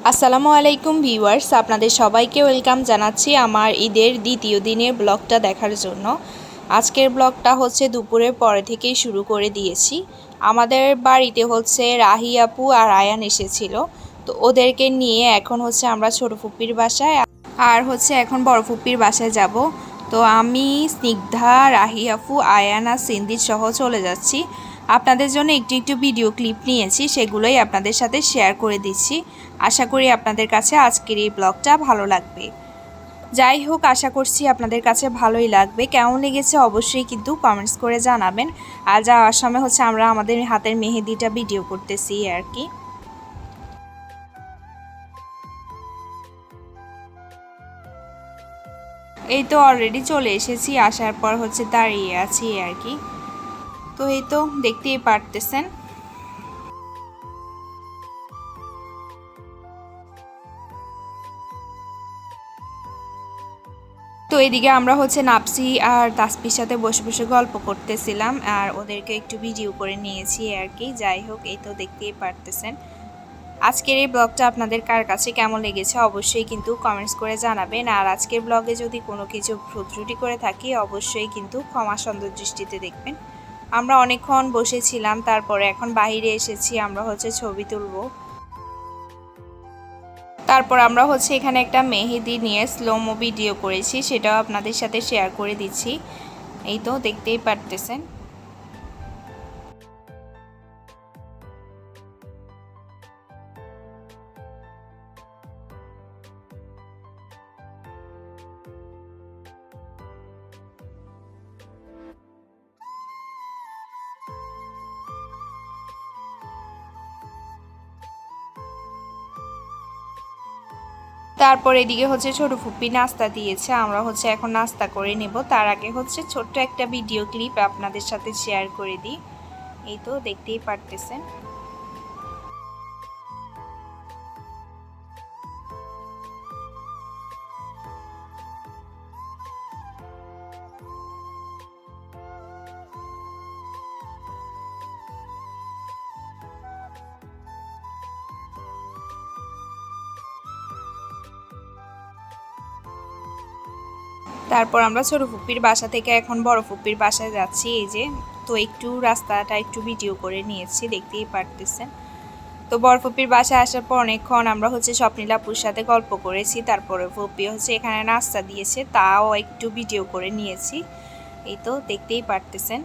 আসসালামু আলাইকুম ভিউয়ার্স, আপনাদের সবাইকে ওয়েলকাম জানাচ্ছি আমার ঈদের দ্বিতীয় দিনের ব্লগটা দেখার জন্য। আজকের ব্লগটা হচ্ছে দুপুরের পরে থেকেই শুরু করে দিয়েছি। আমাদের বাড়িতে হচ্ছে রাহি আপু আর আয়ান এসেছিল, তো ওদেরকে নিয়ে এখন হচ্ছে আমরা ছোট ফুপির বাসায় আর হচ্ছে এখন বড় ফুপির বাসায় যাব। তো আমি, স্নিগ্ধা, রাহি আপু, আয়ান আর সিন্দির সহ চলে যাচ্ছি। আপনাদের জন্য একটু একটু ভিডিও ক্লিপ নিয়েছি, সেগুলোই আপনাদের সাথে শেয়ার করে দিচ্ছি। আশা করি আপনাদের কাছে আজকের এই ব্লগটা ভালো লাগবে। যাই হোক, আশা করছি আপনাদের কাছে ভালোই লাগবে। কেমন লেগেছে অবশ্যই কিন্তু কমেন্টস করে জানাবেন। আর যাওয়ার সময় হচ্ছে আমরা আমাদের হাতের মেহেদিটা ভিডিও করতেছি আর কি। এই তো অলরেডি চলে এসেছি, আসার পর হচ্ছে দাঁড়িয়ে আছি আর কি। তো এই তো দেখতেই পারতেছেন। তো এদিকে আমরা হচ্ছে নাপসি আর তাসপির সাথে বসে বসে গল্প করতেছিলাম আর ওদেরকে একটু ভিডিও করে নিয়েছি আর কি। যাই হোক, এই তো দেখতেই পারতেছেন। আজকের এই ব্লগটা আপনাদের কার কাছে কেমন লেগেছে অবশ্যই কিন্তু কমেন্টস করে জানাবেন। আর আজকের ব্লগে যদি কোনো কিছু ভুল ত্রুটি করে থাকি অবশ্যই কিন্তু ক্ষমা সুন্দর দৃষ্টিতে দেখবেন। আমরা অনেকক্ষণ বসেছিলাম, তারপরে এখন বাইরে এসেছি, আমরা হচ্ছে ছবি তুলবো। তারপর আমরা হচ্ছে এখানে একটা মেহেদি নিয়ে স্লোমো ভিডিও করেছি, সেটাও আপনাদের সাথে শেয়ার করে দিচ্ছি। এই তো দেখতেই পারতেছেন। তারপর এদিকে হচ্ছে ছোট ফুপি নাস্তা দিয়েছে, আমরা হচ্ছে এখন নাস্তা করে নেব। তার আগে হচ্ছে ছোট্ট একটা ভিডিও ক্লিপ আপনাদের সাথে শেয়ার করে দিই। এই তো দেখতেই পারতেছেন। তারপর আমরা ছোট ফুপির বাসা থেকে এখন বড় ফুপির বাসায় যাচ্ছি। এই যে, তো একটু রাস্তাটা একটু ভিডিও করে নিয়েছি, দেখতেই পারতেছেন। তো বড় ফুপির বাসায় আসার পর অনেকক্ষণ আমরা হচ্ছে স্বপ্নীল আপুর সাথে গল্প করেছি। তারপরে ফুপি হচ্ছে এখানে নাস্তা দিয়েছে, তাও একটু ভিডিও করে নিয়েছি। এই তো দেখতেই পারতেছেন।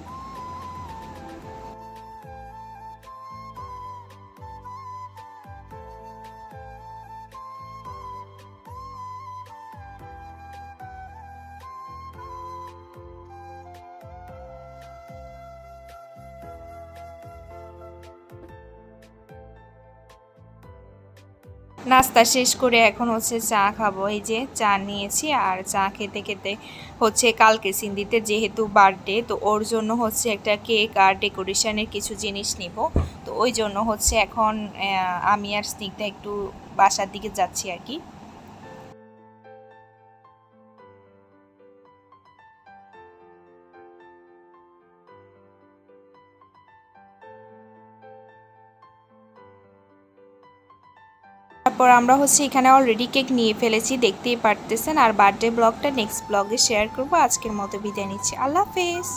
নাস্তা শেষ করে এখন হচ্ছে চা খাবো। এই যে চা নিয়েছি, আর চা খেতে খেতে হচ্ছে কালকে সিন্দিতে যেহেতু বার্থডে, তো ওর জন্য হচ্ছে একটা কেক আর ডেকোরেশনের কিছু জিনিস নিব। তো ওই জন্য হচ্ছে এখন আমি আর স্নিগ্ধা একটু বাসার দিকে যাচ্ছি আর কি। তারপর আমরা হচ্ছে এখানে অলরেডি কেক নিয়ে ফেলেছি, দেখতেই পারতেছেন। আর বার্থডে ব্লগটা নেক্সট ব্লগে শেয়ার করবো। আজকের মতো বিদায় নিচ্ছি, আল্লাহ হাফেজ।